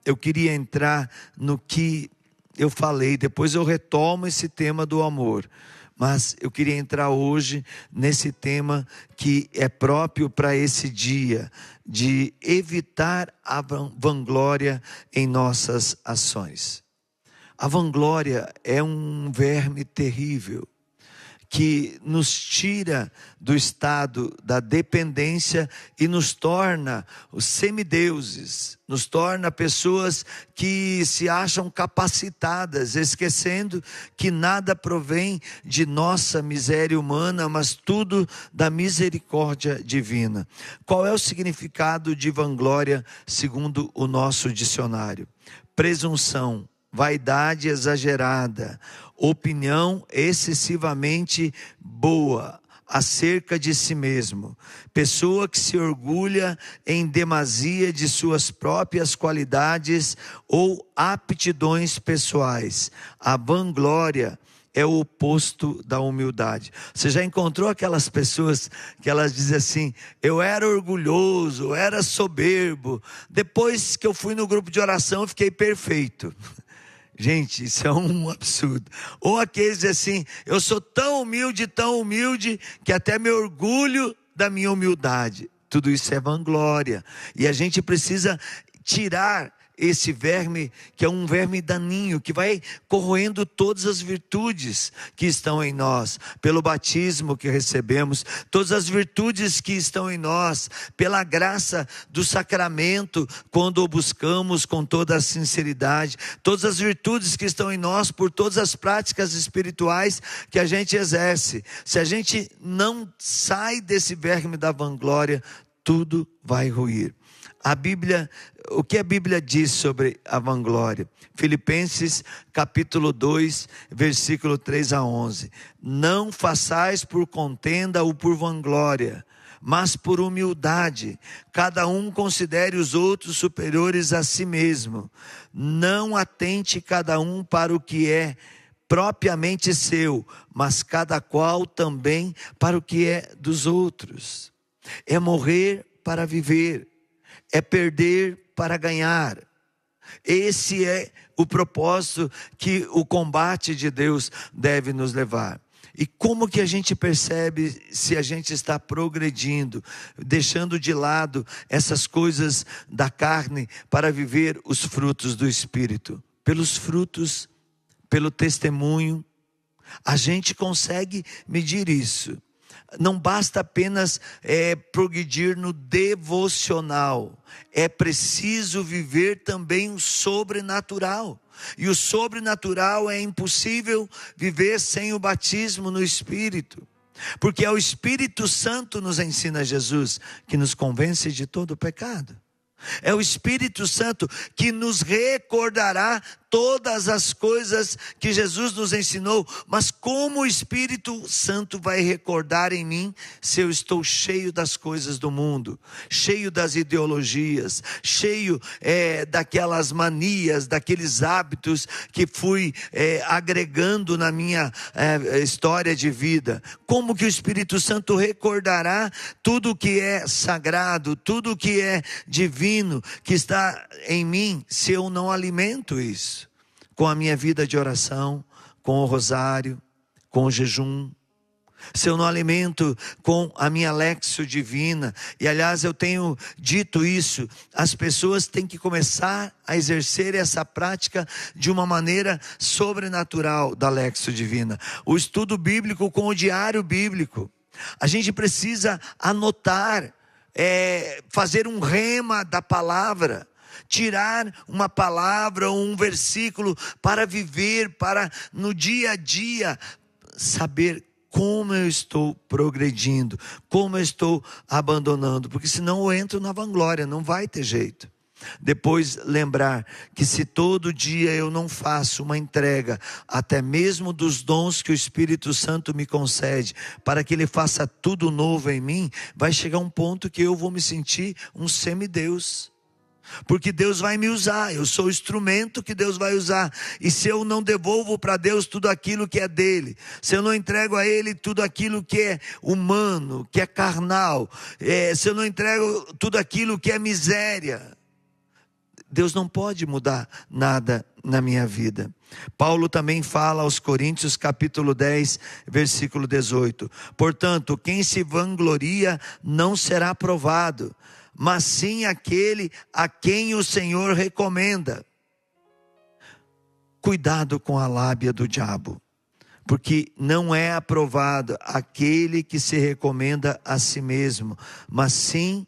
eu queria entrar no que eu falei, depois eu retomo esse tema do amor. Mas eu queria entrar hoje nesse tema que é próprio para esse dia, de evitar a vanglória em nossas ações. A vanglória é um verme terrível, que nos tira do estado da dependência e nos torna os semideuses, nos torna pessoas que se acham capacitadas, esquecendo que nada provém de nossa miséria humana, mas tudo da misericórdia divina. Qual é o significado de vanglória segundo o nosso dicionário? Presunção, vaidade exagerada, opinião excessivamente boa acerca de si mesmo, pessoa que se orgulha em demasia de suas próprias qualidades ou aptidões pessoais. A vanglória é o oposto da humildade. Você já encontrou aquelas pessoas que elas dizem assim: eu era orgulhoso, eu era soberbo, depois que eu fui no grupo de oração eu fiquei perfeito. Gente, isso é um absurdo. Ou aqueles assim: eu sou tão humilde, que até me orgulho da minha humildade. Tudo isso é vanglória. E a gente precisa tirar esse verme, que é um verme daninho, que vai corroendo todas as virtudes que estão em nós, pelo batismo que recebemos, todas as virtudes que estão em nós, pela graça do sacramento, quando o buscamos com toda a sinceridade, todas as virtudes que estão em nós, por todas as práticas espirituais que a gente exerce. Se a gente não sai desse verme da vanglória, tudo vai ruir. A Bíblia, o que a Bíblia diz sobre a vanglória? Filipenses capítulo 2, versículo 3 a 11. Não façais por contenda ou por vanglória, mas por humildade. Cada um considere os outros superiores a si mesmo. Não atente cada um para o que é propriamente seu, mas cada qual também para o que é dos outros. É morrer para viver. É perder para ganhar. Esse é o propósito que o combate de Deus deve nos levar. E como que a gente percebe se a gente está progredindo, deixando de lado essas coisas da carne para viver os frutos do Espírito? Pelos frutos, pelo testemunho, a gente consegue medir isso. Não basta apenas progredir no devocional, é preciso viver também o sobrenatural. E o sobrenatural é impossível viver sem o batismo no Espírito, porque é o Espírito Santo, nos ensina Jesus, que nos convence de todo o pecado. É o Espírito Santo que nos recordará todas as coisas que Jesus nos ensinou. Mas como o Espírito Santo vai recordar em mim se eu estou cheio das coisas do mundo, cheio das ideologias, cheio daquelas manias, daqueles hábitos que fui agregando na minha história de vida? Como que o Espírito Santo recordará tudo que é sagrado, tudo que é divino, que está em mim, se eu não alimento isso? Com a minha vida de oração, com o rosário, com o jejum. Se eu não alimento com a minha léxio divina, e aliás eu tenho dito isso, as pessoas têm que começar a exercer essa prática de uma maneira sobrenatural da léxio divina. O estudo bíblico com o diário bíblico. A gente precisa anotar, fazer um rema da palavra. Tirar uma palavra ou um versículo para viver, para no dia a dia saber como eu estou progredindo, como eu estou abandonando, porque senão eu entro na vanglória, não vai ter jeito. Depois lembrar que se todo dia eu não faço uma entrega, até mesmo dos dons que o Espírito Santo me concede, para que Ele faça tudo novo em mim, vai chegar um ponto que eu vou me sentir um semideus. Porque Deus vai me usar, eu sou o instrumento que Deus vai usar. E se eu não devolvo para Deus tudo aquilo que é dele, se eu não entrego a Ele tudo aquilo que é humano, que é carnal, se eu não entrego tudo aquilo que é miséria, Deus não pode mudar nada na minha vida. Paulo também fala aos Coríntios, capítulo 10, versículo 18. Portanto, quem se vangloria não será provado, mas sim aquele a quem o Senhor recomenda. Cuidado com a lábia do diabo, porque não é aprovado aquele que se recomenda a si mesmo, mas sim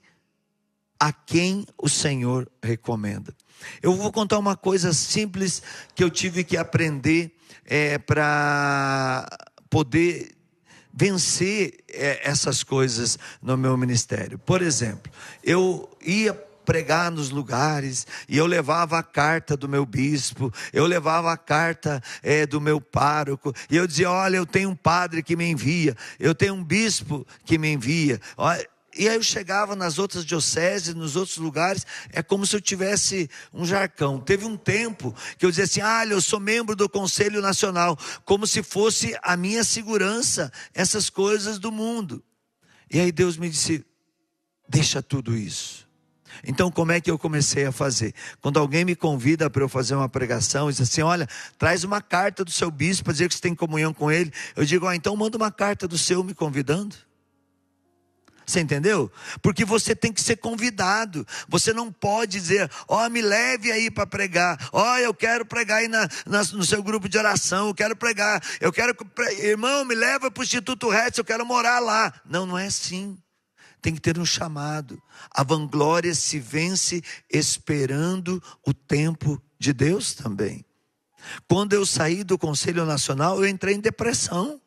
a quem o Senhor recomenda. Eu vou contar uma coisa simples que eu tive que aprender para poder vencer essas coisas no meu ministério. Por exemplo, eu ia pregar nos lugares, e eu levava a carta do meu bispo, eu levava a carta do meu pároco, e eu dizia, olha, eu tenho um padre que me envia, eu tenho um bispo que me envia, olha. E aí eu chegava nas outras dioceses, nos outros lugares, é como se eu tivesse um jarcão. Teve um tempo que eu dizia assim, eu sou membro do Conselho Nacional, como se fosse a minha segurança, essas coisas do mundo. E aí Deus me disse, deixa tudo isso. Então como é que eu comecei a fazer? Quando alguém me convida para eu fazer uma pregação, diz assim, olha, traz uma carta do seu bispo para dizer que você tem comunhão com ele. Eu digo, então manda uma carta do seu me convidando. Você entendeu? Porque você tem que ser convidado. Você não pode dizer, me leve aí para pregar. Eu quero pregar aí no seu grupo de oração. Eu quero pregar. Irmão, me leva para o Instituto Retz, eu quero morar lá. Não, não é assim. Tem que ter um chamado. A vanglória se vence esperando o tempo de Deus também. Quando eu saí do Conselho Nacional, eu entrei em depressão.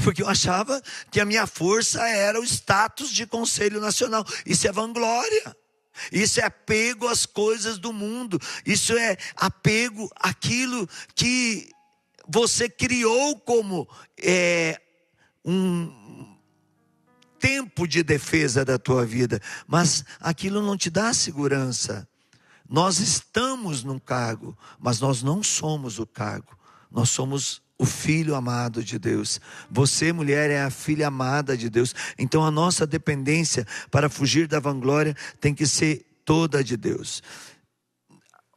Porque eu achava que a minha força era o status de Conselho Nacional. Isso é vanglória. Isso é apego às coisas do mundo. Isso é apego àquilo que você criou como um tempo de defesa da tua vida. Mas aquilo não te dá segurança. Nós estamos num cargo, mas nós não somos o cargo. Nós somos o filho amado de Deus. Você, mulher, é a filha amada de Deus. Então a nossa dependência para fugir da vanglória tem que ser toda de Deus.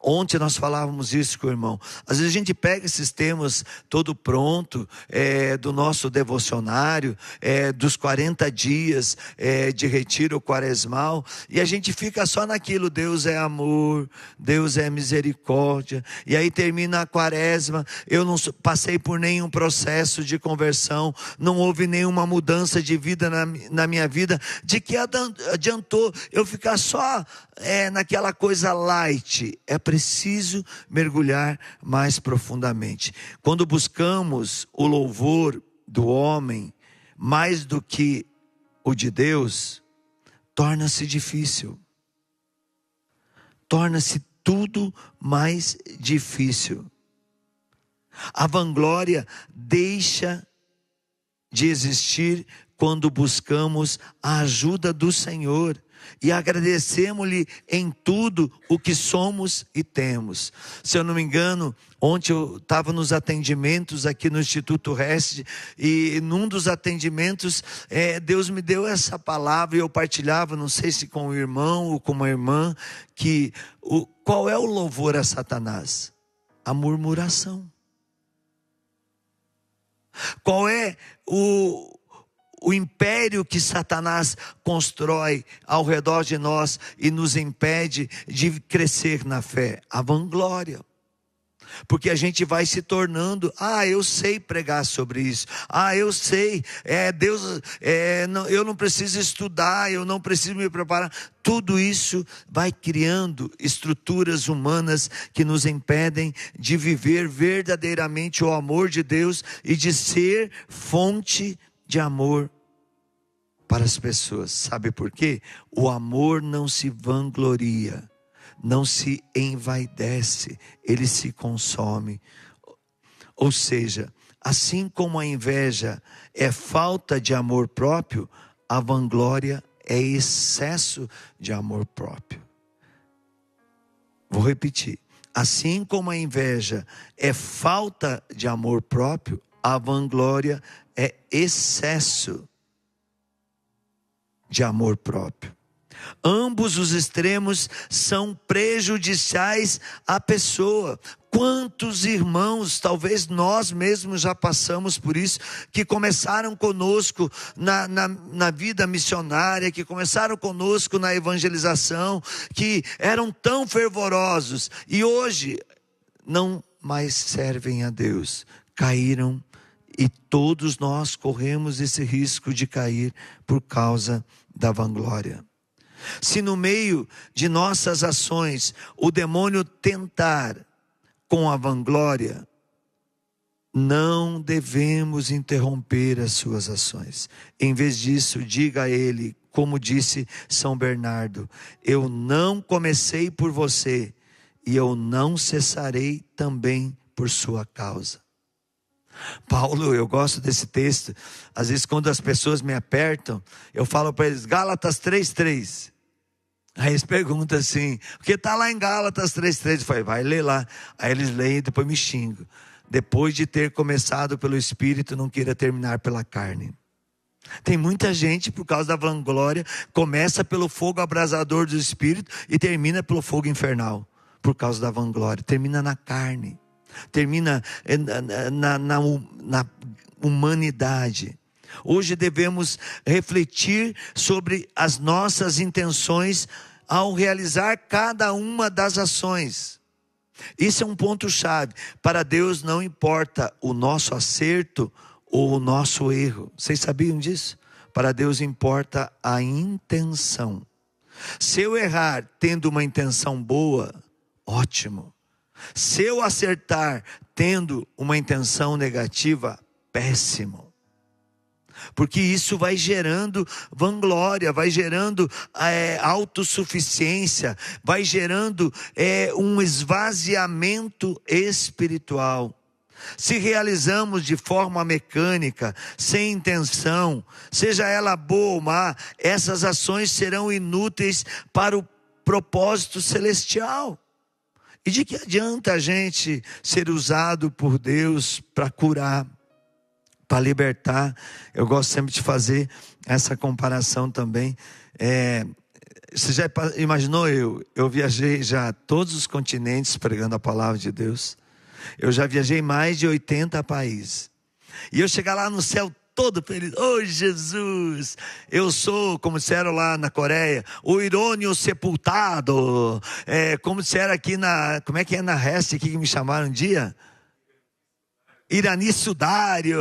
Ontem nós falávamos isso com o irmão. Às vezes a gente pega esses temas todo pronto, do nosso devocionário, dos 40 dias de retiro quaresmal, e a gente fica só naquilo, Deus é amor, Deus é misericórdia, e aí termina a quaresma, eu não passei por nenhum processo de conversão, não houve nenhuma mudança de vida na minha vida. De que adiantou eu ficar só naquela coisa light? É preciso mergulhar mais profundamente. Quando buscamos o louvor do homem mais do que o de Deus, torna-se difícil. Torna-se tudo mais difícil. A vanglória deixa de existir quando buscamos a ajuda do Senhor e agradecemos-lhe em tudo o que somos e temos. Se eu não me engano, ontem eu estava nos atendimentos aqui no Instituto Retz, e num dos atendimentos Deus me deu essa palavra e eu partilhava, não sei se com o irmão ou com uma irmã, que qual é o louvor a Satanás? A murmuração. Qual é o império que Satanás constrói ao redor de nós e nos impede de crescer na fé? A vanglória. Porque a gente vai se tornando, eu sei pregar sobre isso, eu sei, Deus, eu não preciso estudar, eu não preciso me preparar. Tudo isso vai criando estruturas humanas que nos impedem de viver verdadeiramente o amor de Deus e de ser fonte de amor para as pessoas. Sabe por quê? O amor não se vangloria, não se envaidece, ele se consome. Ou seja, assim como a inveja é falta de amor próprio, a vanglória é excesso de amor próprio. Vou repetir. Assim como a inveja é falta de amor próprio, a vanglória é excesso de amor próprio. Ambos os extremos são prejudiciais à pessoa. Quantos irmãos, talvez nós mesmos já passamos por isso, que começaram conosco na vida missionária, que começaram conosco na evangelização, que eram tão fervorosos e hoje não mais servem a Deus, caíram, e todos nós corremos esse risco de cair por causa da vanglória. Se no meio de nossas ações o demônio tentar com a vanglória, não devemos interromper as suas ações. Em vez disso, diga a ele, como disse São Bernardo: eu não comecei por você e eu não cessarei também por sua causa. Paulo, eu gosto desse texto. Às vezes quando as pessoas me apertam, eu falo para eles, Gálatas 3:3. Aí eles perguntam assim, porque está lá em Gálatas 3:3. Eu falei, vai ler lá. Aí eles leem e depois me xingam. Depois de ter começado pelo Espírito, não queira terminar pela carne. Tem muita gente, por causa da vanglória, começa pelo fogo abrasador do Espírito e termina pelo fogo infernal, por causa da vanglória. Termina na carne. Termina na humanidade. Hoje devemos refletir sobre as nossas intenções ao realizar cada uma das ações. Isso é um ponto chave. Para Deus não importa o nosso acerto ou o nosso erro. Vocês sabiam disso? Para Deus importa a intenção. Se eu errar tendo uma intenção boa, ótimo. Se eu acertar tendo uma intenção negativa, péssimo. Porque isso vai gerando vanglória, vai gerando autossuficiência, vai gerando um esvaziamento espiritual. Se realizamos de forma mecânica, sem intenção, seja ela boa ou má, essas ações serão inúteis para o propósito celestial. E de que adianta a gente ser usado por Deus para curar, para libertar? Eu gosto sempre de fazer essa comparação também. Você já imaginou eu viajei já a todos os continentes pregando a palavra de Deus. Eu já viajei mais de 80 países. E eu chegar lá no céu todo feliz. Oh, Jesus, eu sou, como disseram lá na Coreia, o irônio sepultado. Como disseram aqui como é que é na Reste aqui que me chamaram um dia? Irani Sudário,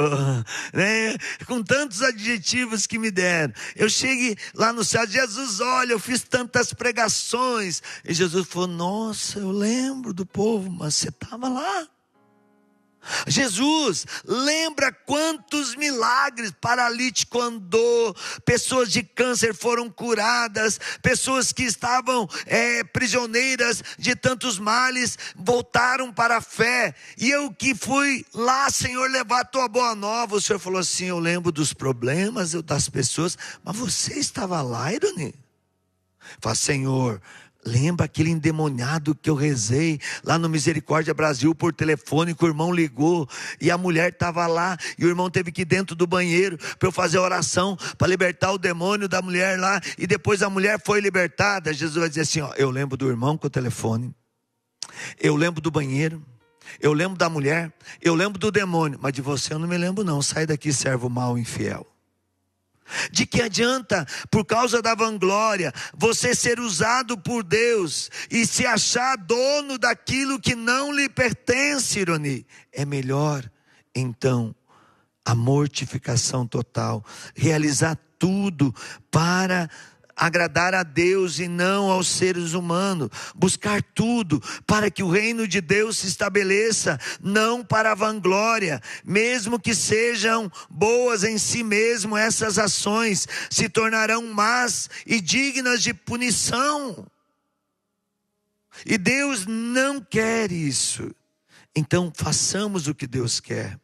né? Com tantos adjetivos que me deram. Eu cheguei lá no céu, Jesus, olha, eu fiz tantas pregações. E Jesus falou, nossa, eu lembro do povo, mas você estava lá. Jesus, lembra quantos milagres, paralítico andou, pessoas de câncer foram curadas, pessoas que estavam prisioneiras de tantos males, voltaram para a fé, e eu que fui lá, Senhor, levar a tua boa nova, o Senhor falou assim, eu lembro dos problemas das pessoas, mas você estava lá, Irani? Fala, Senhor, lembra aquele endemoniado que eu rezei lá no Misericórdia Brasil por telefone, que o irmão ligou e a mulher estava lá e o irmão teve que ir dentro do banheiro para eu fazer a oração para libertar o demônio da mulher lá, e depois a mulher foi libertada. Jesus vai dizer assim, ó, eu lembro do irmão com o telefone, eu lembro do banheiro, eu lembro da mulher, eu lembro do demônio, mas de você eu não me lembro não. Sai daqui, servo mau e infiel. De que adianta, por causa da vanglória, você ser usado por Deus e se achar dono daquilo que não lhe pertence, Irani? É melhor, então, a mortificação total, realizar tudo para agradar a Deus e não aos seres humanos, buscar tudo para que o reino de Deus se estabeleça, não para a vanglória. Mesmo que sejam boas em si mesmo, essas ações se tornarão más e dignas de punição, e Deus não quer isso. Então façamos o que Deus quer.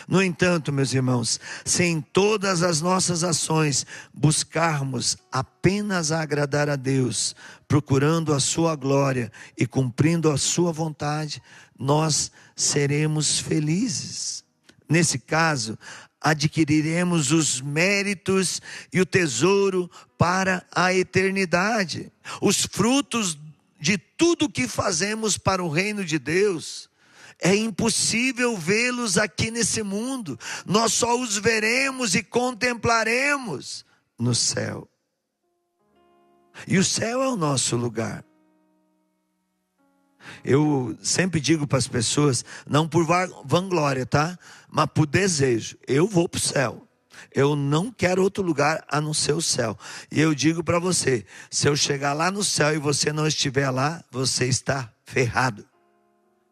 No entanto, meus irmãos, se em todas as nossas ações buscarmos apenas agradar a Deus, procurando a sua glória e cumprindo a sua vontade, nós seremos felizes. Nesse caso, adquiriremos os méritos e o tesouro para a eternidade. Os frutos de tudo que fazemos para o reino de Deus, é impossível vê-los aqui nesse mundo. Nós só os veremos e contemplaremos no céu. E o céu é o nosso lugar. Eu sempre digo para as pessoas, não por vanglória, tá? Mas por desejo. Eu vou para o céu. Eu não quero outro lugar a não ser o céu. E eu digo para você, se eu chegar lá no céu e você não estiver lá, você está ferrado.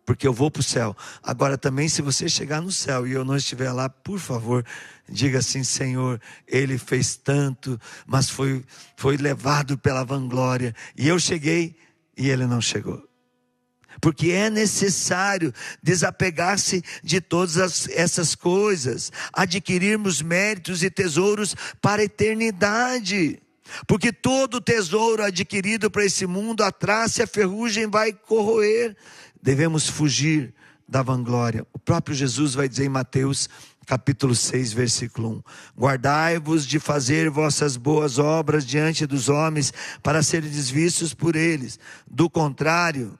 Porque eu vou para o céu. Agora também, se você chegar no céu e eu não estiver lá, por favor, diga assim: Senhor, ele fez tanto, mas foi levado pela vanglória. E eu cheguei e ele não chegou. Porque é necessário desapegar-se de todas essas coisas, adquirirmos méritos e tesouros para a eternidade. Porque todo tesouro adquirido para esse mundo, a traça e a ferrugem vai corroer. Devemos fugir da vanglória. O próprio Jesus vai dizer em Mateus capítulo 6, versículo 1. Guardai-vos de fazer vossas boas obras diante dos homens, para serem vistos por eles. Do contrário,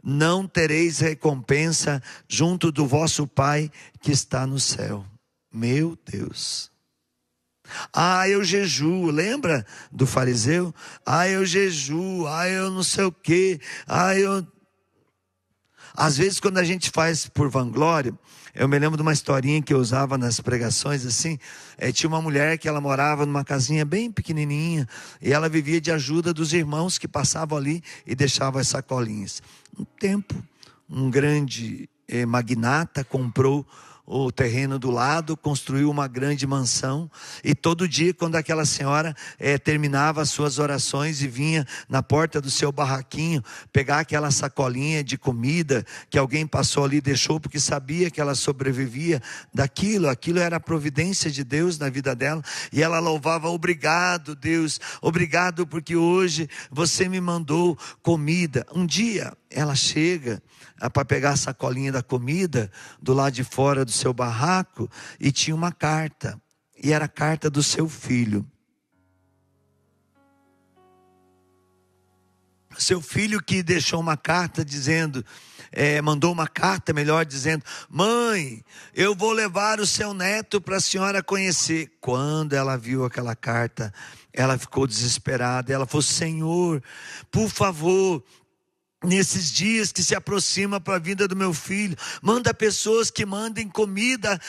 não tereis recompensa junto do vosso Pai que está no céu. Meu Deus. Eu jejuo, lembra do fariseu? Eu jejuo, eu não sei o quê, Às vezes quando a gente faz por vanglória, eu me lembro de uma historinha que eu usava nas pregações assim, tinha uma mulher que ela morava numa casinha bem pequenininha, e ela vivia de ajuda dos irmãos que passavam ali e deixavam as sacolinhas. Um tempo, um grande magnata comprou o terreno do lado, construiu uma grande mansão, e todo dia quando aquela senhora terminava as suas orações e vinha na porta do seu barraquinho pegar aquela sacolinha de comida que alguém passou ali e deixou, porque sabia que ela sobrevivia daquilo, aquilo era a providência de Deus na vida dela, e ela louvava: obrigado Deus, obrigado porque hoje você me mandou comida. Um dia ela chega para pegar a sacolinha da comida do lado de fora do seu barraco, e tinha uma carta, e era a carta do seu filho. Seu filho que deixou uma carta dizendo, mandou uma carta, melhor dizendo: mãe, eu vou levar o seu neto para a senhora conhecer. Quando ela viu aquela carta, ela ficou desesperada. Ela falou: Senhor, por favor, nesses dias que se aproxima para a vida do meu filho, manda pessoas que mandem comida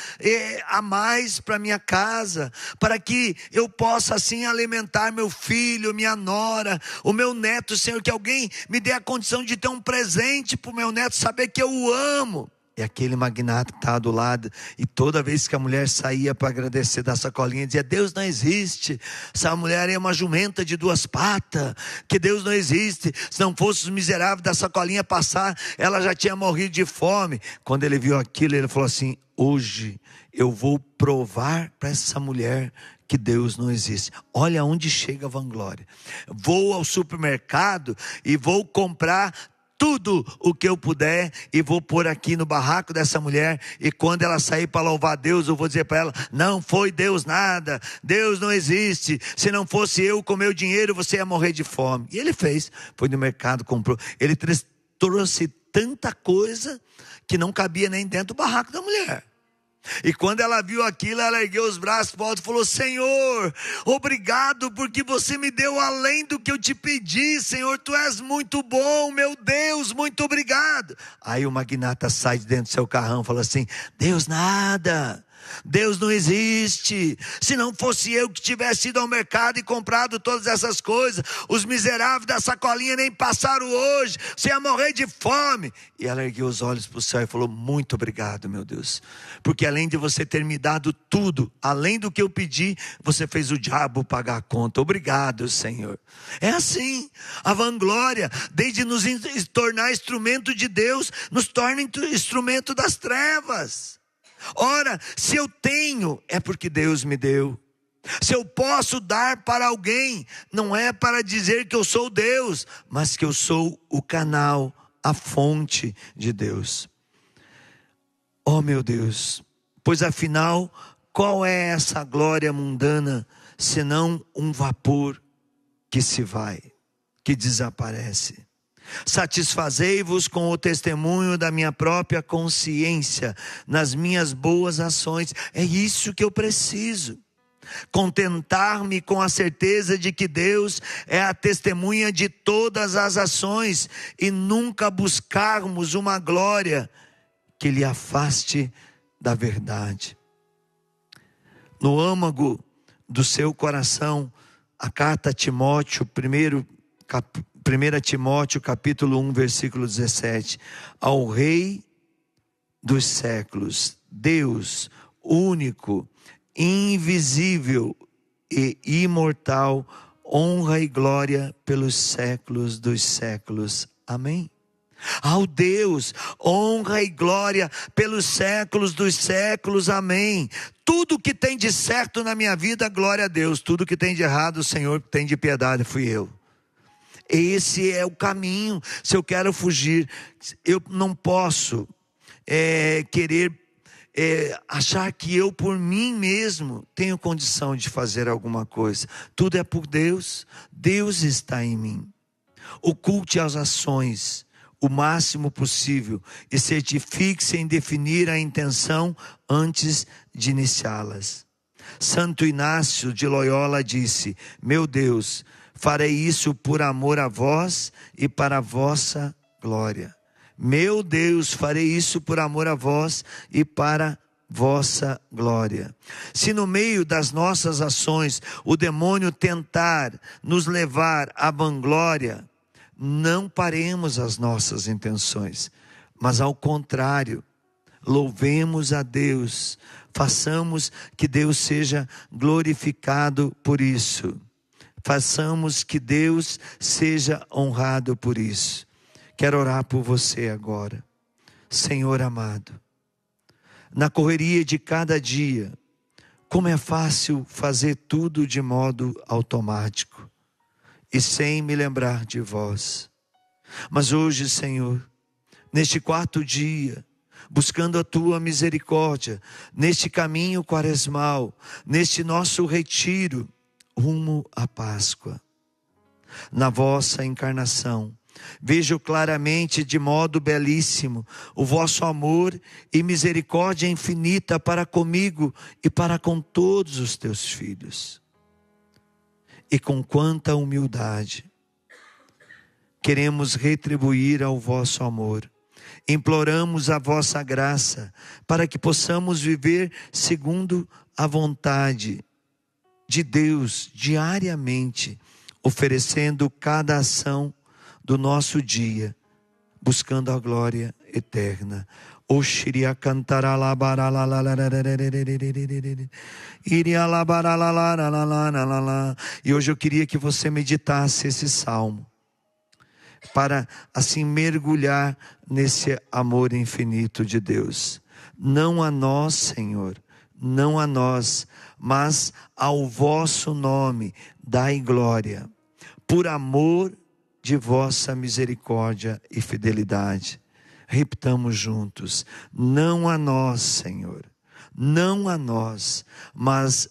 a mais para minha casa, para que eu possa assim alimentar meu filho, minha nora, o meu neto. Senhor, que alguém me dê a condição de ter um presente para o meu neto, saber que eu o amo. E aquele magnata que estava do lado, e toda vez que a mulher saía para agradecer da sacolinha, dizia: Deus não existe, essa mulher é uma jumenta de 2 patas, que Deus não existe, se não fosse os miseráveis da sacolinha passar, ela já tinha morrido de fome. Quando ele viu aquilo, ele falou assim: hoje eu vou provar para essa mulher que Deus não existe. Olha onde chega a vanglória. Vou ao supermercado e vou comprar tudo o que eu puder e vou pôr aqui no barraco dessa mulher, e quando ela sair para louvar Deus, eu vou dizer para ela: não foi Deus nada, Deus não existe, se não fosse eu com meu dinheiro você ia morrer de fome. E ele fez, foi no mercado, comprou, ele trouxe tanta coisa que não cabia nem dentro do barraco da mulher. E quando ela viu aquilo, ela ergueu os braços para o alto e falou: Senhor, obrigado porque você me deu além do que eu te pedi. Senhor, tu és muito bom, meu Deus, muito obrigado. Aí o magnata sai de dentro do seu carrão e fala assim: Deus nada, Deus não existe. Se não fosse eu que tivesse ido ao mercado e comprado todas essas coisas, os miseráveis da sacolinha nem passaram hoje, você ia morrer de fome. E ela ergueu os olhos para o céu e falou: muito obrigado, meu Deus, porque além de você ter me dado tudo, além do que eu pedi, você fez o diabo pagar a conta. Obrigado, Senhor. É assim, a vanglória, desde nos tornar instrumento de Deus, nos torna instrumento das trevas. Ora, se eu tenho, é porque Deus me deu. Se eu posso dar para alguém, não é para dizer que eu sou Deus, mas que eu sou o canal, a fonte de Deus. Oh meu Deus, pois afinal, Qual é essa glória mundana, senão um vapor que se vai, que desaparece? Satisfazei-vos com o testemunho da minha própria consciência, nas minhas boas ações. É isso que eu preciso. Contentar-me com a certeza de que Deus é a testemunha de todas as ações, e nunca buscarmos uma glória que lhe afaste da verdade. No âmago do seu coração, a carta a Timóteo, 1 Timóteo capítulo 1, versículo 17. Ao Rei dos séculos, Deus único, invisível e imortal, honra e glória pelos séculos dos séculos. Amém? Ao Deus, honra e glória pelos séculos dos séculos. Amém. Tudo que tem de certo na minha vida, glória a Deus. Tudo que tem de errado, o Senhor tem de piedade, fui eu. Esse é o caminho. Se eu quero fugir, eu não posso querer achar que eu por mim mesmo tenho condição de fazer alguma coisa. Tudo é por Deus. Deus está em mim. Oculte as ações o máximo possível e certifique-se em definir a intenção antes de iniciá-las. Santo Inácio de Loyola disse: meu Deus, farei isso por amor a vós e para a vossa glória. Meu Deus, farei isso por amor a vós e para vossa glória. Se no meio das nossas ações o demônio tentar nos levar à vanglória, não paremos as nossas intenções, mas ao contrário, louvemos a Deus, façamos que Deus seja glorificado por isso. Façamos que Deus seja honrado por isso. Quero orar por você agora. Senhor amado, na correria de cada dia, como é fácil fazer tudo de modo automático e sem me lembrar de vós. Mas hoje, Senhor, neste quarto dia, buscando a tua misericórdia, neste caminho quaresmal, neste nosso retiro, rumo à Páscoa, na vossa encarnação, vejo claramente de modo belíssimo o vosso amor e misericórdia infinita para comigo e para com todos os teus filhos. E com quanta humildade queremos retribuir ao vosso amor. Imploramos a vossa graça para que possamos viver segundo a vontade de Deus diariamente, oferecendo cada ação do nosso dia, buscando a glória eterna. E hoje eu queria que você meditasse esse salmo, para assim mergulhar nesse amor infinito de Deus. Não a nós, Senhor, não a nós, mas ao vosso nome dai glória, por amor de vossa misericórdia e fidelidade. Repitamos juntos: não a nós, Senhor, não a nós, mas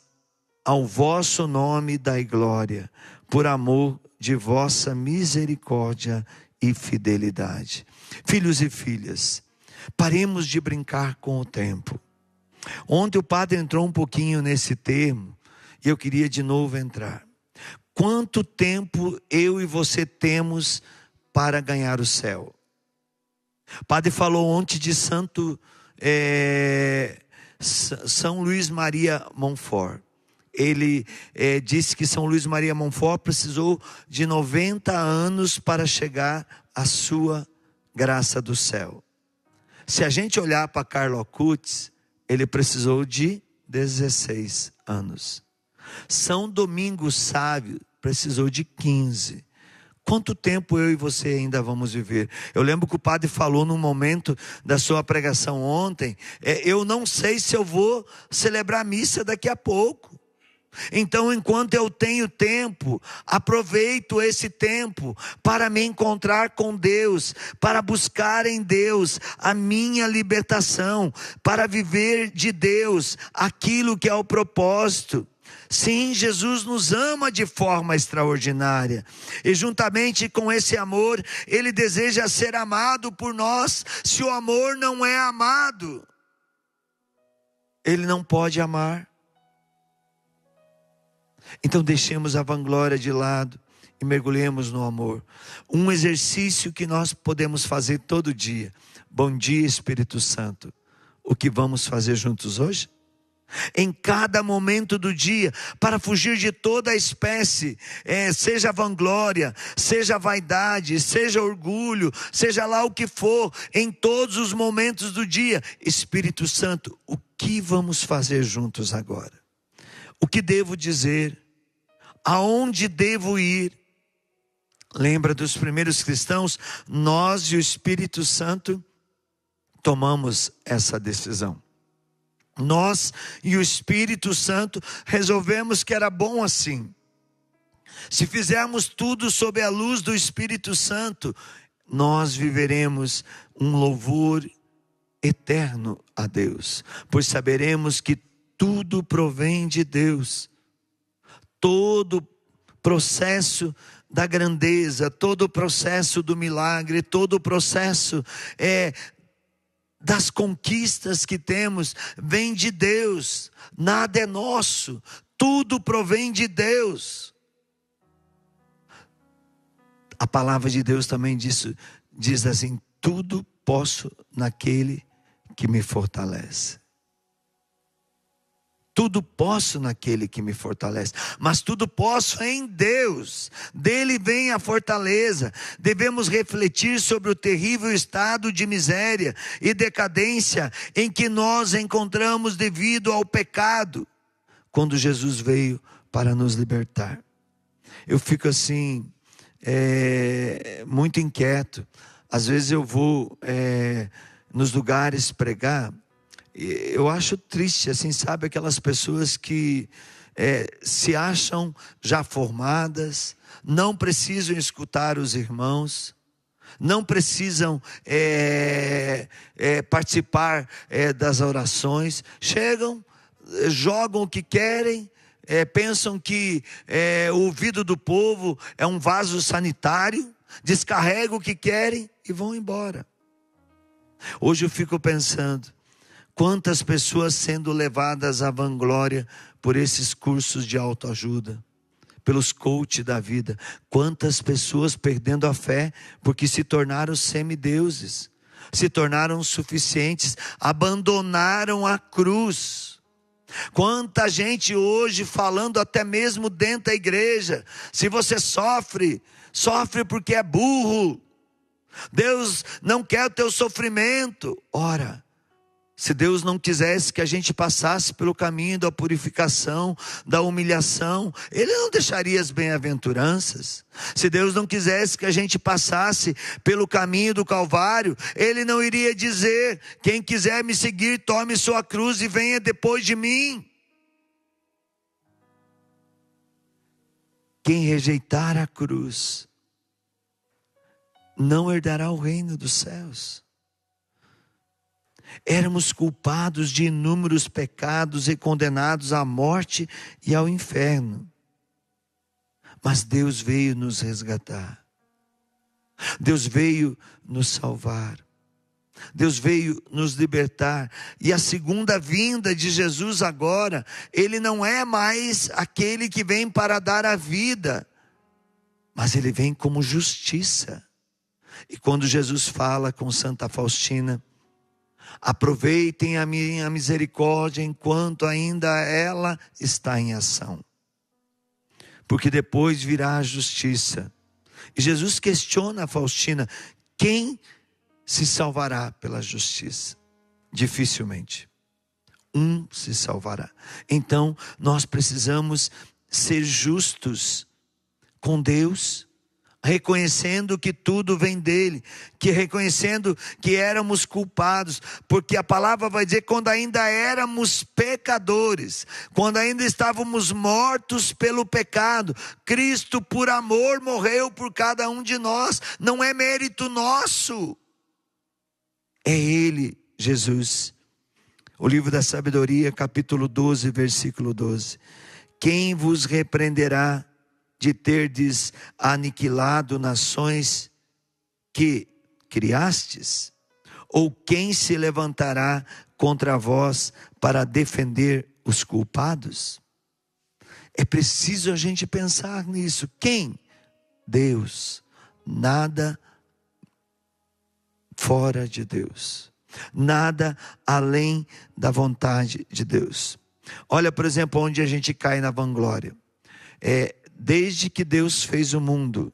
ao vosso nome dai glória, por amor de vossa misericórdia e fidelidade. Filhos e filhas, paremos de brincar com o tempo. Ontem o padre entrou um pouquinho nesse termo, e eu queria de novo entrar. Quanto tempo eu e você temos para ganhar o céu? O padre falou ontem de São Luís Maria Montfort. Ele disse que São Luís Maria Montfort precisou de 90 anos para chegar à sua graça do céu. Se a gente olhar para Carlo Acutis, ele precisou de 16 anos. São Domingos Sábio precisou de 15. Quanto tempo eu e você ainda vamos viver? Eu lembro que o padre falou num momento da sua pregação ontem, eu não sei se eu vou celebrar a missa daqui a pouco. Então, enquanto eu tenho tempo, aproveito esse tempo para me encontrar com Deus, para buscar em Deus a minha libertação, para viver de Deus aquilo que é o propósito. Sim, Jesus nos ama de forma extraordinária, e juntamente com esse amor, Ele deseja ser amado por nós. Se o amor não é amado, Ele não pode amar. Então deixemos a vanglória de lado e mergulhemos no amor. Um exercício que nós podemos fazer todo dia. Bom dia, Espírito Santo. O que vamos fazer juntos hoje? Em cada momento do dia, para fugir de toda a espécie, seja vanglória, seja vaidade, seja orgulho, seja lá o que for, em todos os momentos do dia. Espírito Santo, o que vamos fazer juntos agora? O que devo dizer? Aonde devo ir? Lembra dos primeiros cristãos? Nós e o Espírito Santo tomamos essa decisão. Nós e o Espírito Santo resolvemos que era bom assim. Se fizermos tudo sob a luz do Espírito Santo, nós viveremos um louvor eterno a Deus, pois saberemos que tudo provém de Deus. Todo processo da grandeza, todo o processo do milagre, todo o processo das conquistas que temos, vem de Deus. Nada é nosso, tudo provém de Deus. A palavra de Deus também diz assim: tudo posso naquele que me fortalece. Tudo posso naquele que me fortalece, mas tudo posso em Deus, dele vem a fortaleza. Devemos refletir sobre o terrível estado de miséria e decadência em que nós encontramos devido ao pecado, quando Jesus veio para nos libertar. Eu fico assim, muito inquieto. Às vezes eu vou nos lugares pregar. Eu acho triste, assim, sabe, aquelas pessoas que se acham já formadas, não precisam escutar os irmãos, não precisam participar das orações, chegam, jogam o que querem, pensam que o ouvido do povo é um vaso sanitário, descarregam o que querem e vão embora. Hoje eu fico pensando, quantas pessoas sendo levadas à vanglória por esses cursos de autoajuda, pelos coach da vida. Quantas pessoas perdendo a fé porque se tornaram semideuses, se tornaram suficientes, abandonaram a cruz. Quanta gente hoje falando até mesmo dentro da igreja: se você sofre porque é burro, Deus não quer o teu sofrimento. Ora, se Deus não quisesse que a gente passasse pelo caminho da purificação, da humilhação, Ele não deixaria as bem-aventuranças. Se Deus não quisesse que a gente passasse pelo caminho do Calvário, Ele não iria dizer: quem quiser me seguir, tome sua cruz e venha depois de mim. Quem rejeitar a cruz não herdará o reino dos céus. Éramos culpados de inúmeros pecados e condenados à morte e ao inferno. Mas Deus veio nos resgatar. Deus veio nos salvar. Deus veio nos libertar. E a segunda vinda de Jesus agora, Ele não é mais aquele que vem para dar a vida, mas Ele vem como justiça. E quando Jesus fala com Santa Faustina: aproveitem a minha misericórdia enquanto ainda ela está em ação, porque depois virá a justiça. E Jesus questiona a Faustina: quem se salvará pela justiça? Dificilmente. Um se salvará. Então nós precisamos ser justos com Deus, reconhecendo que tudo vem dele, que reconhecendo que éramos culpados, porque a palavra vai dizer quando ainda éramos pecadores, quando ainda estávamos mortos pelo pecado, Cristo por amor morreu por cada um de nós, não é mérito nosso, é Ele, Jesus. O livro da sabedoria, capítulo 12, versículo 12, quem vos repreenderá de terdes aniquilado nações que criastes? Ou quem se levantará contra vós para defender os culpados? É preciso a gente pensar nisso. Quem? Deus. Nada fora de Deus. Nada além da vontade de Deus. Olha, por exemplo, onde a gente cai na vanglória. Desde que Deus fez o mundo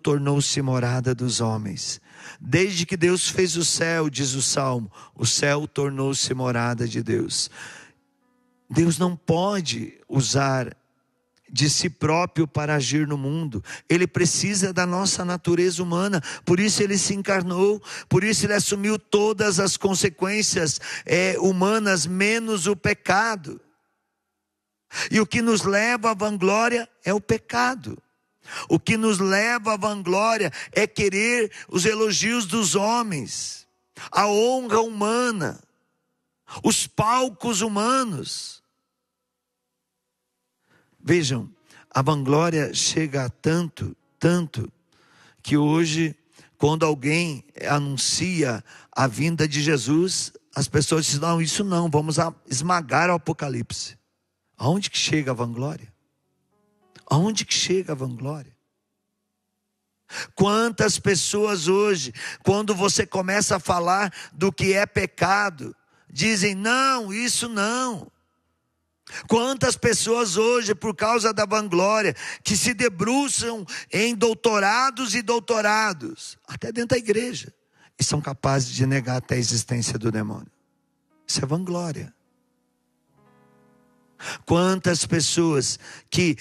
tornou-se morada dos homens. Desde que Deus fez o céu, diz o Salmo, o céu tornou-se morada de Deus. Deus não pode usar de si próprio para agir no mundo. Ele precisa da nossa natureza humana, por isso ele se encarnou, por isso ele assumiu todas as consequências humanas, menos o pecado. E o que nos leva à vanglória é o pecado. O que nos leva à vanglória é querer os elogios dos homens, a honra humana, os palcos humanos. Vejam, a vanglória chega a tanto, que hoje, quando alguém anuncia a vinda de Jesus, as pessoas dizem, não, isso não, vamos esmagar o Apocalipse. Aonde que chega a vanglória? Aonde que chega a vanglória? Quantas pessoas hoje, quando você começa a falar do que é pecado, dizem, não, isso não. Quantas pessoas hoje, por causa da vanglória, que se debruçam em doutorados e doutorados, até dentro da igreja, e são capazes de negar até a existência do demônio. Isso é vanglória. Quantas pessoas que,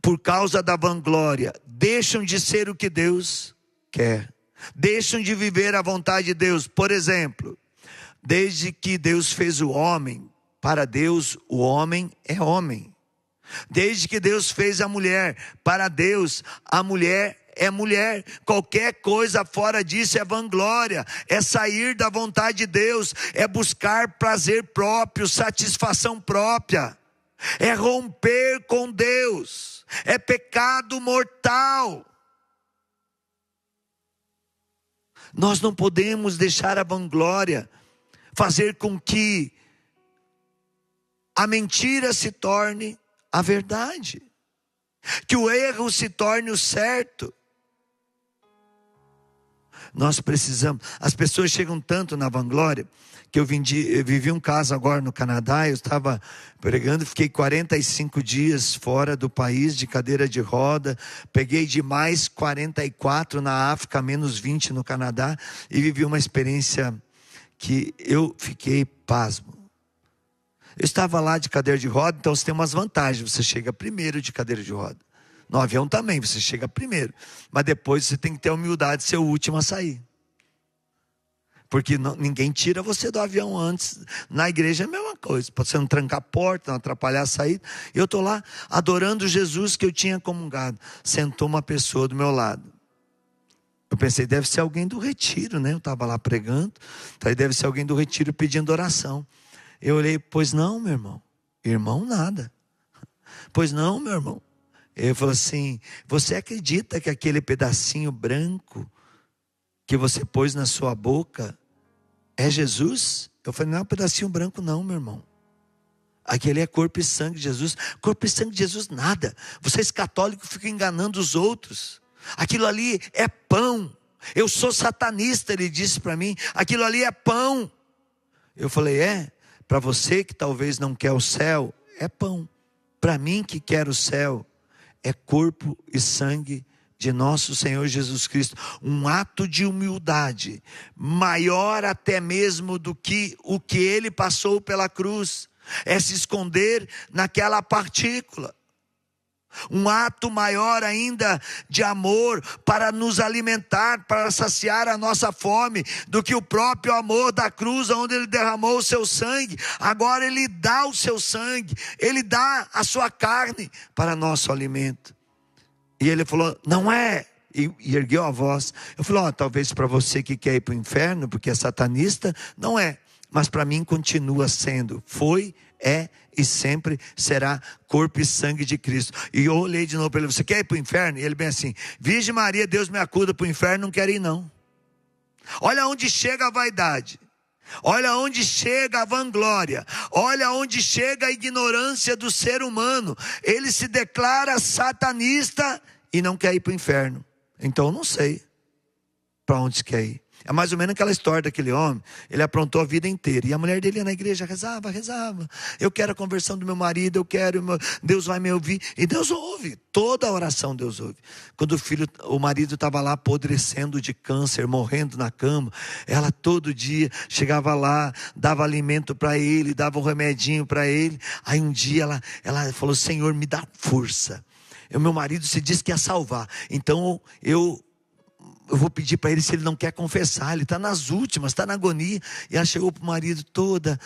por causa da vanglória, deixam de ser o que Deus quer, deixam de viver a vontade de Deus. Por exemplo, desde que Deus fez o homem, para Deus o homem é homem. Desde que Deus fez a mulher, para Deus a mulher é mulher. Qualquer coisa fora disso é vanglória, é sair da vontade de Deus, é buscar prazer próprio, satisfação própria, é romper com Deus, é pecado mortal. Nós não podemos deixar a vanglória fazer com que a mentira se torne a verdade, que o erro se torne o certo. Nós precisamos, as pessoas chegam tanto na vanglória, que eu vivi um caso agora no Canadá, eu estava pregando, fiquei 45 dias fora do país, de cadeira de roda, peguei de mais 44 na África, menos 20 no Canadá, e vivi uma experiência que eu fiquei pasmo. Eu estava lá de cadeira de roda, então você tem umas vantagens, você chega primeiro de cadeira de roda. No avião também, você chega primeiro. Mas depois você tem que ter a humildade de ser o último a sair. Porque ninguém tira você do avião antes. Na igreja é a mesma coisa. Pode você não trancar a porta, não atrapalhar a saída. Eu estou lá adorando Jesus que eu tinha comungado. Sentou uma pessoa do meu lado. Eu pensei, deve ser alguém do retiro, né? Eu estava lá pregando. Então aí deve ser alguém do retiro pedindo oração. Eu olhei, pois não, meu irmão. Irmão nada. Pois não, meu irmão. Ele falou assim, você acredita que aquele pedacinho branco que você pôs na sua boca é Jesus? Eu falei, não é um pedacinho branco não, meu irmão. Aquele é corpo e sangue de Jesus. Corpo e sangue de Jesus nada. Vocês católicos ficam enganando os outros. Aquilo ali é pão. Eu sou satanista, ele disse para mim. Aquilo ali é pão. Eu falei, para você que talvez não quer o céu, é pão. Para mim que quero o céu, é corpo e sangue de nosso Senhor Jesus Cristo. Um ato de humildade, maior até mesmo do que o que Ele passou pela cruz. É se esconder naquela partícula. Um ato maior ainda de amor para nos alimentar, para saciar a nossa fome, do que o próprio amor da cruz, onde ele derramou o seu sangue. Agora ele dá o seu sangue, ele dá a sua carne para nosso alimento. E ele falou, não é, e ergueu a voz. Eu falei, talvez para você que quer ir para o inferno, porque é satanista, não é. Mas para mim continua sendo, foi, é e sempre será corpo e sangue de Cristo. E eu olhei de novo para ele, você quer ir para o inferno? E ele bem assim, Virgem Maria, Deus me acuda para o inferno, não quero ir não. Olha onde chega a vaidade, olha onde chega a vanglória, olha onde chega a ignorância do ser humano. Ele se declara satanista e não quer ir para o inferno. Então eu não sei para onde quer ir. É mais ou menos aquela história daquele homem. Ele aprontou a vida inteira, e a mulher dele ia na igreja, rezava. Eu quero a conversão do meu marido, eu quero, Deus vai me ouvir. E Deus ouve, toda a oração Deus ouve. Quando o marido estava lá apodrecendo de câncer, morrendo na cama, ela todo dia chegava lá, dava alimento para ele, dava um remedinho para ele. Aí um dia ela falou, Senhor, me dá força. Meu marido se disse que ia salvar, então eu vou pedir para ele se ele não quer confessar. Ele está nas últimas, está na agonia. E ela chegou para o marido toda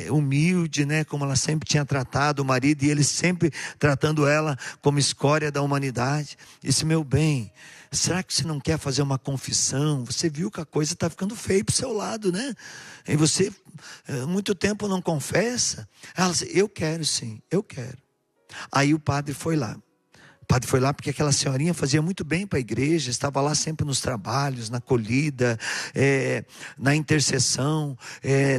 humilde, né? Como ela sempre tinha tratado o marido, e ele sempre tratando ela como escória da humanidade. Disse, meu bem, será que você não quer fazer uma confissão? Você viu que a coisa está ficando feia para o seu lado, né? E você muito tempo não confessa. Ela disse, eu quero sim, eu quero. Aí o padre foi lá. O padre foi lá porque aquela senhorinha fazia muito bem para a igreja, estava lá sempre nos trabalhos, na acolhida, na intercessão,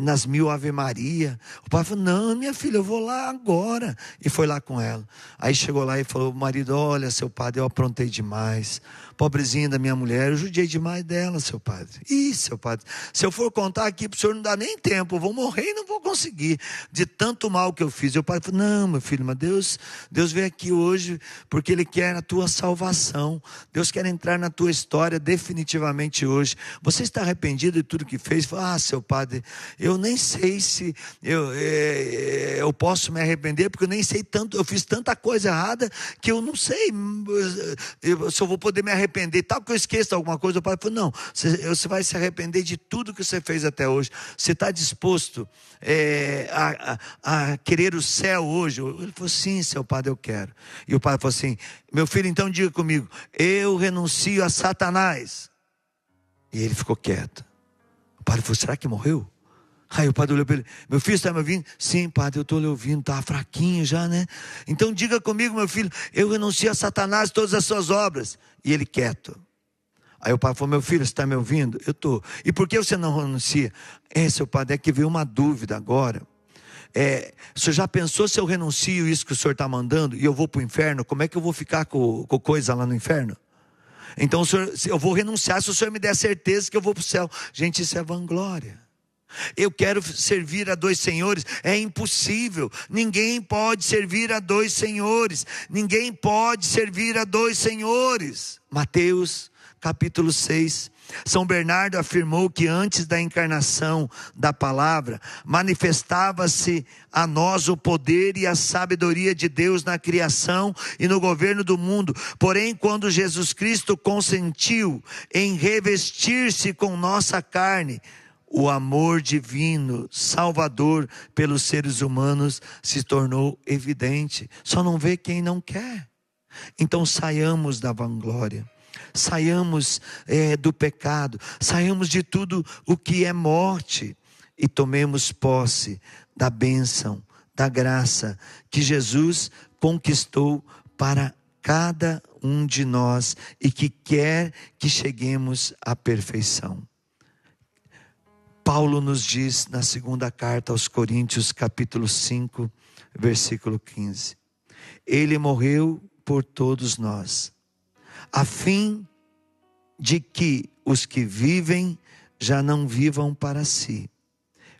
nas 1000 Ave Maria. O padre falou, não, minha filha, eu vou lá agora. E foi lá com ela. Aí chegou lá e falou, marido, olha, seu padre, eu aprontei demais. Pobrezinha da minha mulher, eu judiei demais dela, seu padre. Ih, seu padre, se eu for contar aqui para o senhor não dá nem tempo, eu vou morrer e não vou conseguir, de tanto mal que eu fiz. E o padre falou, não, meu filho, mas Deus veio aqui hoje porque Ele quer a tua salvação. Deus quer entrar na tua história definitivamente hoje. Você está arrependido de tudo que fez? Fala, seu padre, eu nem sei se eu posso me arrepender, porque eu nem sei tanto, eu fiz tanta coisa errada que eu não sei se eu vou poder me arrepender. Tal que eu esqueço alguma coisa. O padre falou, não, você vai se arrepender de tudo que você fez até hoje. Você está disposto a querer o céu hoje? Ele falou, sim, seu padre, eu quero. E o padre falou assim, meu filho, então diga comigo, eu renuncio a Satanás. E ele ficou quieto. O padre falou, será que morreu? Aí o padre olhou para ele, meu filho, está me ouvindo? Sim, padre, eu estou lhe ouvindo, está fraquinho já, né? Então diga comigo, meu filho, eu renuncio a Satanás, todas as suas obras. E ele quieto. Aí o padre falou, meu filho, você está me ouvindo? Eu estou. E por que você não renuncia? Seu padre, é que veio uma dúvida agora. O senhor já pensou se eu renuncio isso que o senhor está mandando e eu vou para o inferno? Como é que eu vou ficar com coisa lá no inferno? Então eu vou renunciar se o senhor me der certeza que eu vou para o céu. Gente, isso é vanglória. Eu quero servir a 2 senhores, é impossível. Ninguém pode servir a 2 senhores. Ninguém pode servir a 2 senhores. Mateus capítulo 6. São Bernardo afirmou que antes da encarnação da palavra, manifestava-se a nós o poder e a sabedoria de Deus na criação e no governo do mundo. Porém, quando Jesus Cristo consentiu em revestir-se com nossa carne, o amor divino, salvador pelos seres humanos se tornou evidente. Só não vê quem não quer. Então saiamos da vanglória. Saiamos do pecado, saiamos de tudo o que é morte e tomemos posse da bênção, da graça que Jesus conquistou para cada um de nós e que quer que cheguemos à perfeição. Paulo nos diz na segunda carta aos Coríntios, capítulo 5, versículo 15. Ele morreu por todos nós, a fim de que os que vivem já não vivam para si,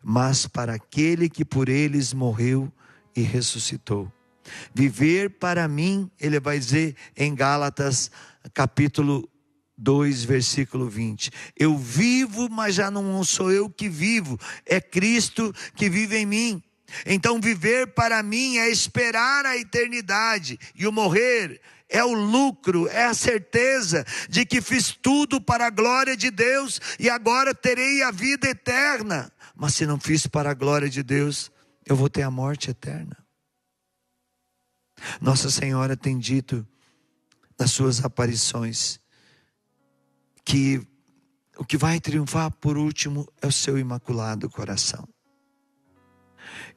mas para aquele que por eles morreu e ressuscitou. Viver para mim, ele vai dizer em Gálatas capítulo 2, versículo 20. Eu vivo, mas já não sou eu que vivo, é Cristo que vive em mim. Então viver para mim é esperar a eternidade, e o morrer é o lucro, é a certeza de que fiz tudo para a glória de Deus e agora terei a vida eterna. Mas se não fiz para a glória de Deus, eu vou ter a morte eterna. Nossa Senhora tem dito nas suas aparições que o que vai triunfar por último é o seu imaculado coração.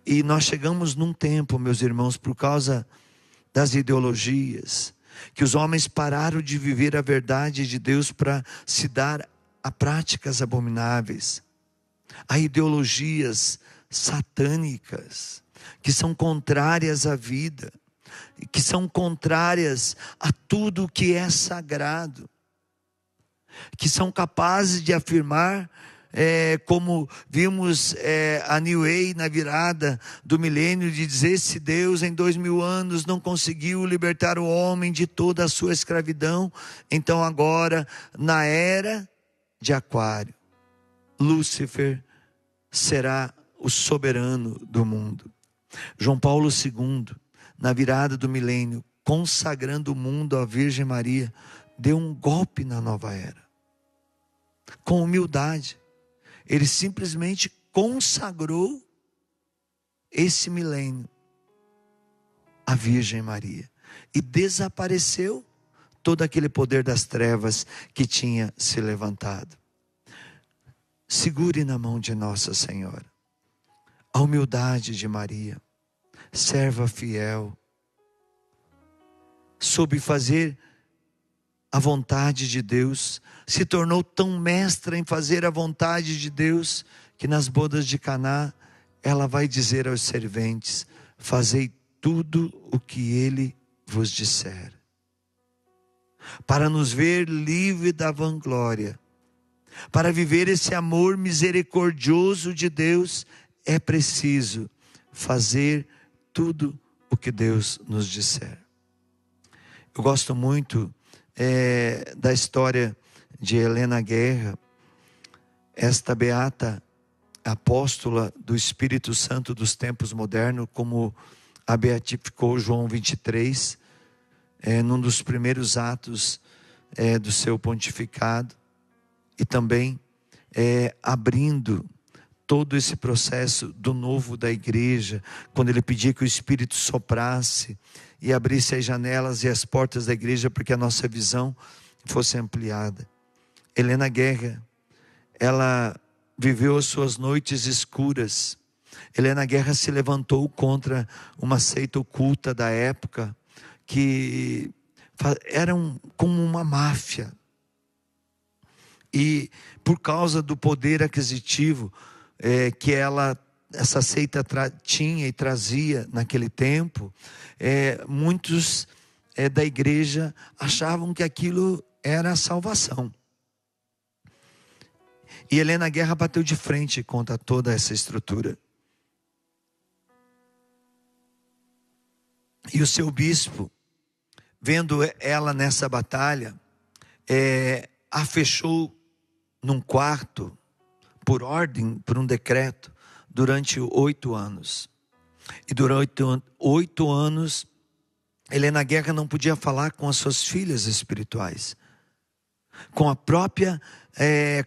E nós chegamos num tempo, meus irmãos, por causa das ideologias, que os homens pararam de viver a verdade de Deus para se dar a práticas abomináveis, a ideologias satânicas, que são contrárias à vida, que são contrárias a tudo que é sagrado, que são capazes de afirmar, como vimos a New Age na virada do milênio, de dizer: se Deus em 2000 anos não conseguiu libertar o homem de toda a sua escravidão, então agora na era de Aquário, Lúcifer será o soberano do mundo. João Paulo II, na virada do milênio, consagrando o mundo à Virgem Maria, deu um golpe na nova era, com humildade. Ele simplesmente consagrou esse milênio à Virgem Maria, e desapareceu todo aquele poder das trevas que tinha se levantado. Segure na mão de Nossa Senhora a humildade de Maria, serva fiel, soube fazer a vontade de Deus, se tornou tão mestra em fazer a vontade de Deus, que nas bodas de Caná, ela vai dizer aos serventes: fazei tudo o que ele vos disser. Para nos ver livre da vanglória, para viver esse amor misericordioso de Deus, é preciso fazer tudo o que Deus nos disser. Eu gosto muito da história de Helena Guerra, esta beata apóstola do Espírito Santo dos tempos modernos, como a beatificou João 23, num dos primeiros atos do seu pontificado, e também abrindo todo esse processo do novo da igreja, quando ele pedia que o Espírito soprasse e abrisse as janelas e as portas da igreja para que a nossa visão fosse ampliada. Helena Guerra, ela viveu as suas noites escuras. Helena Guerra se levantou contra uma seita oculta da época, que eram como uma máfia. E por causa do poder aquisitivo que essa seita tinha e trazia naquele tempo, muitos da igreja achavam que aquilo era a salvação. E Helena Guerra bateu de frente contra toda essa estrutura. E o seu bispo, vendo ela nessa batalha, a fechou num quarto, por ordem, por um decreto, durante 8 anos. E durante 8 anos, Helena Guerra não podia falar com as suas filhas espirituais, com a própria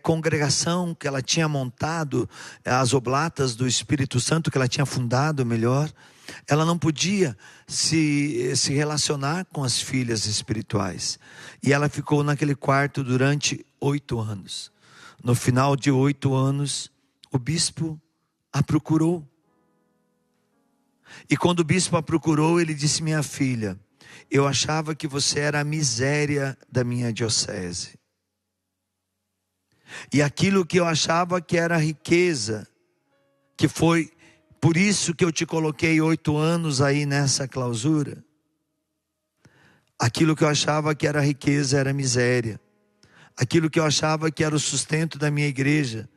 congregação que ela tinha montado, as oblatas do Espírito Santo que ela tinha fundado, melhor. Ela não podia se relacionar com as filhas espirituais. E ela ficou naquele quarto durante 8 anos. No final de 8 anos, o bispo a procurou. E quando o bispo a procurou, ele disse: minha filha, eu achava que você era a miséria da minha diocese. E aquilo que eu achava que era riqueza, que foi por isso que eu te coloquei 8 anos aí nessa clausura. Aquilo que eu achava que era riqueza era miséria. Aquilo que eu achava que era o sustento da minha igreja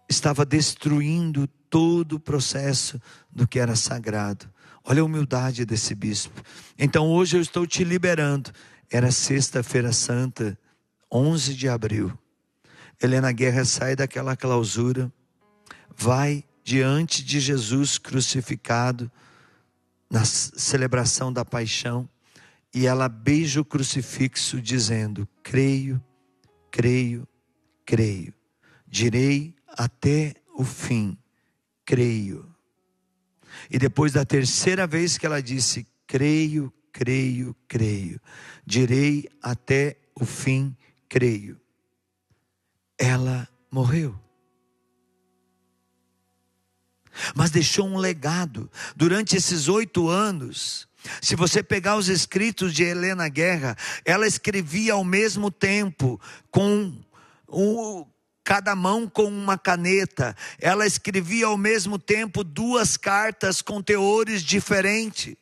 estava destruindo todo o processo do que era sagrado. Olha a humildade desse bispo. Então hoje eu estou te liberando. Era sexta-feira santa, 11 de abril. Helena Guerra sai daquela clausura, vai diante de Jesus crucificado, na celebração da paixão, e ela beija o crucifixo dizendo: creio, creio, creio, direi até o fim, creio. E depois da terceira vez que ela disse: creio, creio, creio, direi até o fim, creio, ela morreu. Mas deixou um legado. Durante esses 8 anos, se você pegar os escritos de Helena Guerra, ela escrevia ao mesmo tempo, cada mão com uma caneta. Ela escrevia ao mesmo tempo 2 cartas com teores diferentes,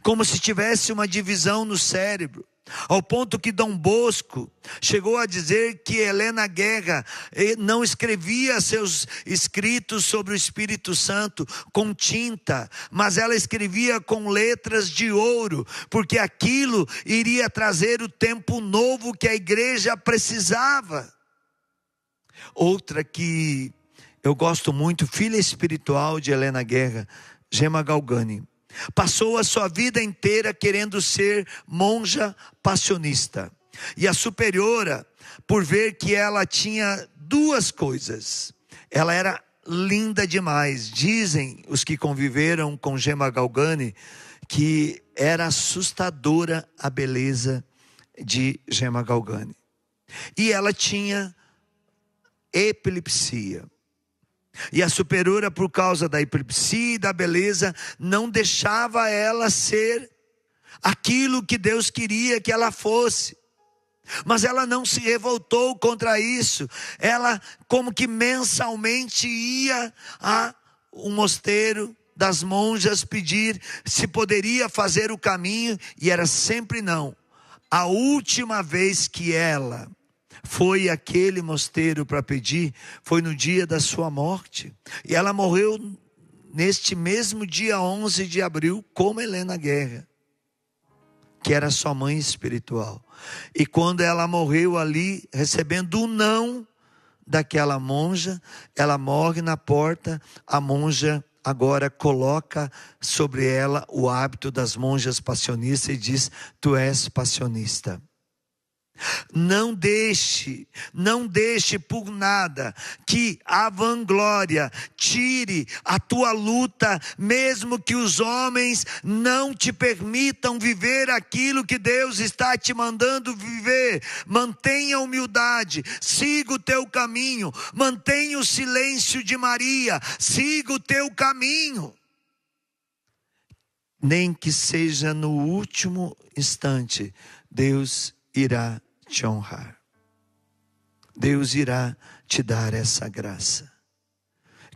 como se tivesse uma divisão no cérebro. Ao ponto que Dom Bosco chegou a dizer que Helena Guerra não escrevia seus escritos sobre o Espírito Santo com tinta, mas ela escrevia com letras de ouro, porque aquilo iria trazer o tempo novo que a igreja precisava. Outra que eu gosto muito, filha espiritual de Helena Guerra, Gemma Galgani, passou a sua vida inteira querendo ser monja passionista. E a superiora, por ver que ela tinha 2 coisas. Ela era linda demais. Dizem os que conviveram com Gemma Galgani que era assustadora a beleza de Gemma Galgani. E ela tinha epilepsia. E a superiora, por causa da epilepsia e da beleza, não deixava ela ser aquilo que Deus queria que ela fosse. Mas ela não se revoltou contra isso. Ela, como que mensalmente, ia a um mosteiro das monjas pedir se poderia fazer o caminho, e era sempre não. A última vez que ela foi àquele mosteiro para pedir foi no dia da sua morte. E ela morreu neste mesmo dia 11 de abril, como Helena Guerra, que era sua mãe espiritual. E quando ela morreu ali, recebendo o não daquela monja, ela morre na porta. A monja agora coloca sobre ela o hábito das monjas passionistas e diz: tu és passionista. Não deixe por nada que a vanglória tire a tua luta, mesmo que os homens não te permitam viver aquilo que Deus está te mandando viver. Mantenha a humildade, siga o teu caminho, mantenha o silêncio de Maria, siga o teu caminho. Nem que seja no último instante, Deus irá te honrar. Deus irá te dar essa graça.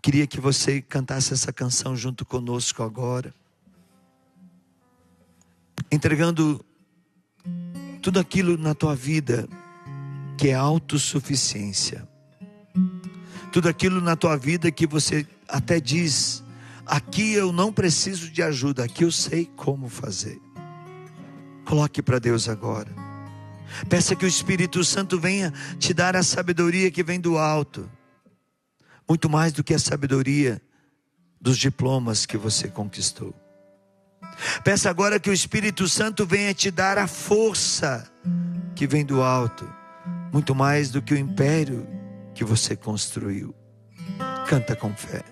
Queria que você cantasse essa canção junto conosco agora, entregando tudo aquilo na tua vida que é autossuficiência, tudo aquilo na tua vida que você até diz: aqui eu não preciso de ajuda, aqui eu sei como fazer. Coloque para Deus agora. Peça que o Espírito Santo venha te dar a sabedoria que vem do alto, muito mais do que a sabedoria dos diplomas que você conquistou. Peça agora que o Espírito Santo venha te dar a força que vem do alto, muito mais do que o império que você construiu. Canta com fé.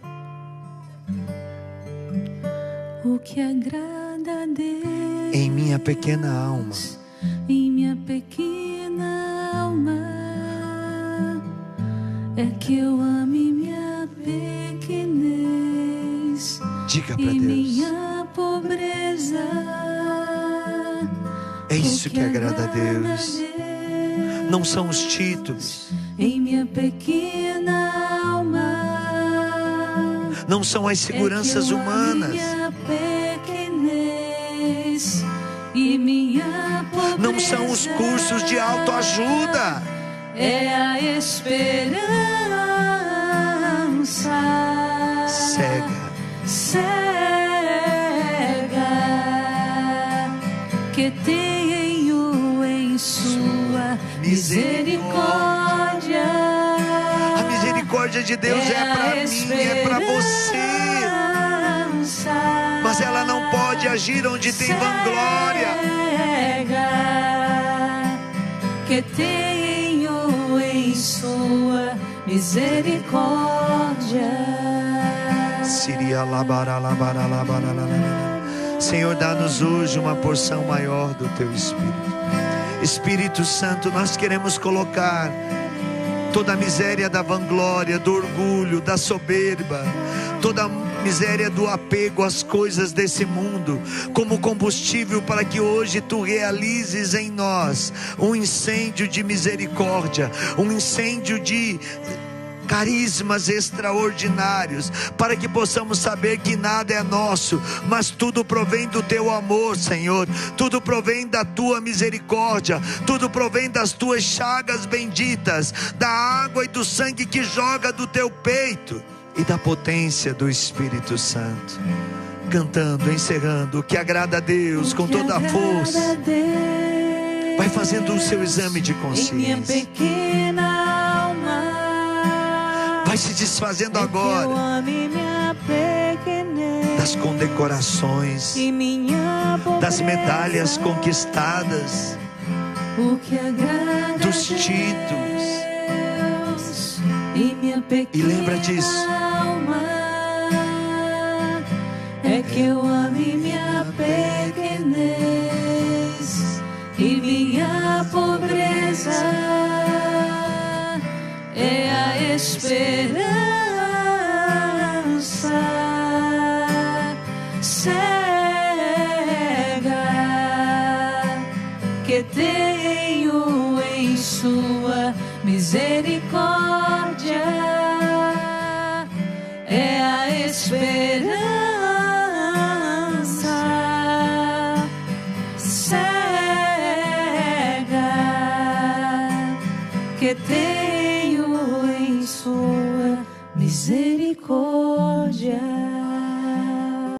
O que agrada a Deus em minha pequena alma, em minha pequena alma, é que eu ame minha pequenez. Diga para e Deus. Minha pobreza. É isso que agrada a Deus. Não são os títulos, em minha pequena alma, não são as seguranças humanas, minha pequenez e minha pobreza. Não são os cursos de autoajuda, é a esperança cega que tenho em sua misericórdia. A misericórdia misericórdia de Deus é para mim, é para você. Mas ela não pode agir onde tem vanglória. Que tenho em sua misericórdia. Senhor, dá-nos hoje uma porção maior do Teu Espírito. Espírito Santo, nós queremos colocar toda a miséria da vanglória, do orgulho, da soberba, toda a miséria do apego às coisas desse mundo, como combustível para que hoje Tu realizes em nós um incêndio de misericórdia, um incêndio de carismas extraordinários, para que possamos saber que nada é nosso, mas tudo provém do Teu amor, Senhor. Tudo provém da Tua misericórdia, tudo provém das Tuas chagas benditas, da água e do sangue que joga do Teu peito e da potência do Espírito Santo. Cantando, encerrando, o que agrada a Deus com toda a força. Vai fazendo o seu exame de consciência. Vai se desfazendo agora das condecorações, das medalhas conquistadas, dos títulos. E lembra disso. É que eu ame minha pequenez e minha pobreza. É a esperança cega que tenho em sua misericórdia. É a esperança cega que tenho sua misericórdia.